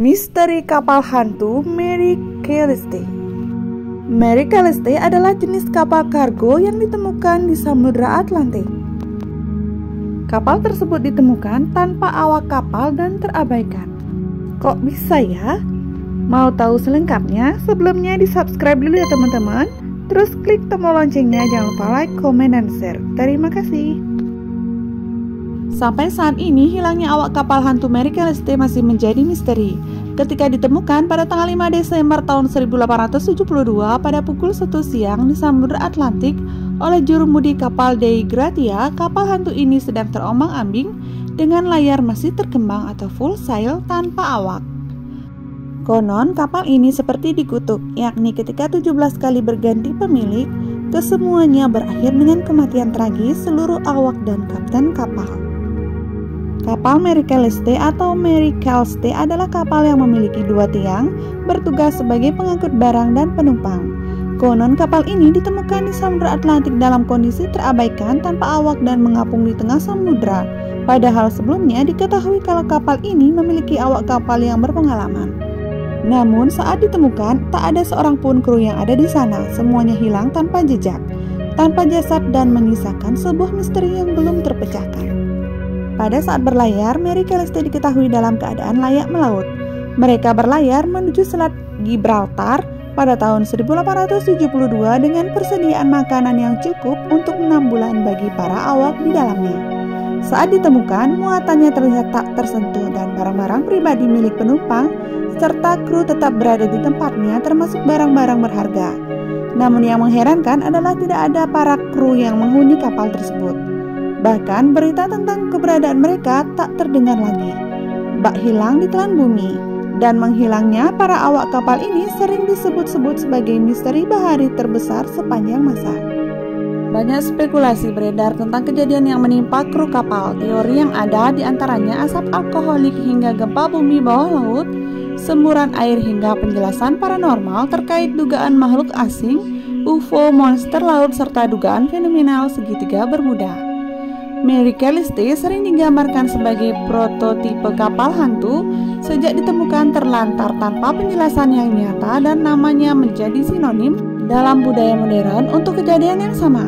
Misteri kapal hantu Mary Celeste. Mary Celeste adalah jenis kapal kargo yang ditemukan di Samudra Atlantik. Kapal tersebut ditemukan tanpa awak kapal dan terabaikan. Kok bisa ya? Mau tahu selengkapnya? Sebelumnya di-subscribe dulu ya teman-teman. Terus klik tombol loncengnya, jangan lupa like, comment, dan share. Terima kasih. Sampai saat ini, hilangnya awak kapal hantu Mary Celeste masih menjadi misteri. Ketika ditemukan pada tanggal 5 Desember tahun 1872 pada pukul 1 siang di Samudra Atlantik oleh jurumudi kapal Dei Gratia, kapal hantu ini sedang terombang-ambing dengan layar masih terkembang atau full sail tanpa awak. Konon, kapal ini seperti dikutuk, yakni ketika 17 kali berganti pemilik, kesemuanya berakhir dengan kematian tragis seluruh awak dan kapten kapal. Kapal Mary Celeste atau Mary Celeste adalah kapal yang memiliki 2 tiang, bertugas sebagai pengangkut barang dan penumpang. Konon kapal ini ditemukan di Samudra Atlantik dalam kondisi terabaikan tanpa awak dan mengapung di tengah samudra. Padahal sebelumnya diketahui kalau kapal ini memiliki awak kapal yang berpengalaman. Namun saat ditemukan, tak ada seorang pun kru yang ada di sana. Semuanya hilang tanpa jejak, tanpa jasad, dan menyisakan sebuah misteri yang belum terpecahkan. Pada saat berlayar, Mary Celeste diketahui dalam keadaan layak melaut. Mereka berlayar menuju Selat Gibraltar pada tahun 1872 dengan persediaan makanan yang cukup untuk 6 bulan bagi para awak di dalamnya. Saat ditemukan, muatannya terlihat tak tersentuh dan barang-barang pribadi milik penumpang serta kru tetap berada di tempatnya, termasuk barang-barang berharga. Namun yang mengherankan adalah tidak ada para kru yang menghuni kapal tersebut. Bahkan berita tentang keberadaan mereka tak terdengar lagi. Bak hilang di telan bumi, dan menghilangnya para awak kapal ini sering disebut-sebut sebagai misteri bahari terbesar sepanjang masa. Banyak spekulasi beredar tentang kejadian yang menimpa kru kapal. Teori yang ada diantaranya asap alkoholik hingga gempa bumi bawah laut, semburan air hingga penjelasan paranormal terkait dugaan makhluk asing, UFO, monster laut, serta dugaan fenomenal segitiga Bermuda. Mary Celeste sering digambarkan sebagai prototipe kapal hantu sejak ditemukan terlantar tanpa penjelasan yang nyata dan namanya menjadi sinonim dalam budaya modern untuk kejadian yang sama.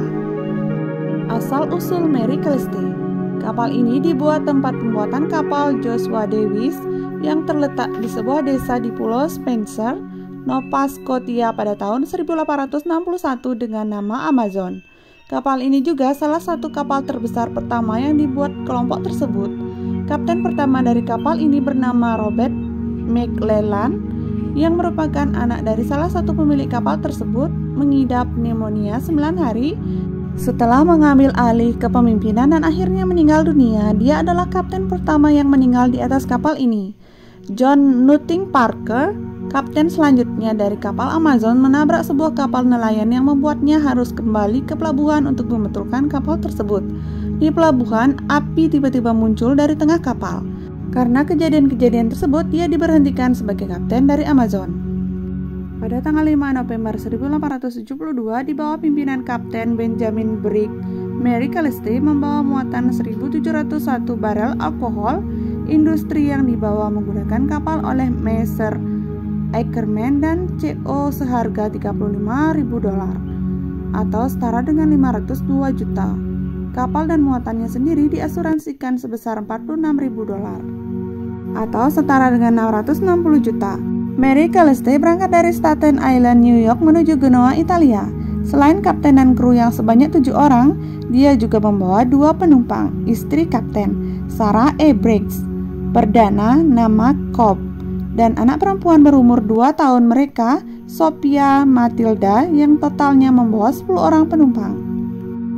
Asal-usul Mary Celeste. Kapal ini dibuat tempat pembuatan kapal Joshua Davis yang terletak di sebuah desa di Pulau Spencer, Nova Scotia pada tahun 1861 dengan nama Amazon. Kapal ini juga salah satu kapal terbesar pertama yang dibuat kelompok tersebut. Kapten pertama dari kapal ini bernama Robert McClellan, yang merupakan anak dari salah satu pemilik kapal tersebut, mengidap pneumonia 9 hari. Setelah mengambil alih kepemimpinan dan akhirnya meninggal dunia, dia adalah kapten pertama yang meninggal di atas kapal ini. John Nutting Parker, kapten selanjutnya dari kapal Amazon, menabrak sebuah kapal nelayan yang membuatnya harus kembali ke pelabuhan untuk membetulkan kapal tersebut. Di pelabuhan, api tiba-tiba muncul dari tengah kapal. Karena kejadian-kejadian tersebut, dia diberhentikan sebagai kapten dari Amazon. Pada tanggal 5 November 1872, di bawah pimpinan Kapten Benjamin Briggs, Mary Celeste membawa muatan 1.701 barel alkohol industri yang dibawa menggunakan kapal oleh Messrs Ackerman dan CO seharga $35.000 atau setara dengan 502 juta. Kapal dan muatannya sendiri diasuransikan sebesar $46.000 atau setara dengan 660 juta. Mary Celeste berangkat dari Staten Island, New York menuju Genoa, Italia. Selain kapten dan kru yang sebanyak 7 orang, dia juga membawa 2 penumpang, istri kapten, Sarah E. Briggs, perdana nama Cobb, dan anak perempuan berumur 2 tahun mereka, Sophia Matilda, yang totalnya membawa 10 orang penumpang.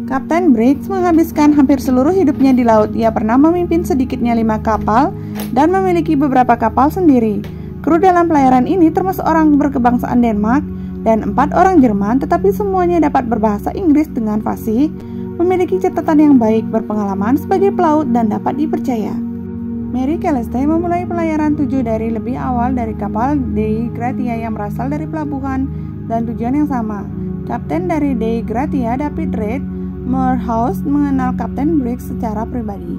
Kapten Briggs menghabiskan hampir seluruh hidupnya di laut. Ia pernah memimpin sedikitnya 5 kapal dan memiliki beberapa kapal sendiri. Kru dalam pelayaran ini termasuk orang berkebangsaan Denmark dan 4 orang Jerman, tetapi semuanya dapat berbahasa Inggris dengan fasih, memiliki catatan yang baik, berpengalaman sebagai pelaut, dan dapat dipercaya. Mary Celeste memulai pelayaran 7 dari lebih awal dari kapal Dei Gratia yang berasal dari pelabuhan dan tujuan yang sama. Kapten dari Dei Gratia, David Reed Morehouse, mengenal Kapten Briggs secara pribadi.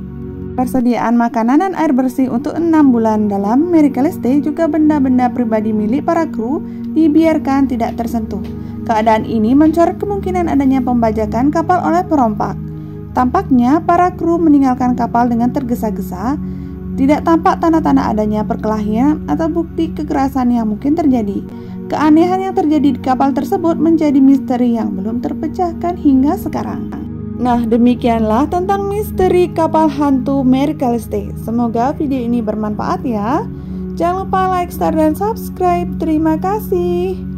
Persediaan makanan dan air bersih untuk 6 bulan dalam Mary Celeste juga benda-benda pribadi milik para kru dibiarkan tidak tersentuh. Keadaan ini mencoret kemungkinan adanya pembajakan kapal oleh perompak. Tampaknya para kru meninggalkan kapal dengan tergesa-gesa. Tidak tampak tanda-tanda adanya perkelahian atau bukti kekerasan yang mungkin terjadi. Keanehan yang terjadi di kapal tersebut menjadi misteri yang belum terpecahkan hingga sekarang. Nah, demikianlah tentang misteri kapal hantu Mary Celeste. Semoga video ini bermanfaat ya. Jangan lupa like, share, dan subscribe. Terima kasih.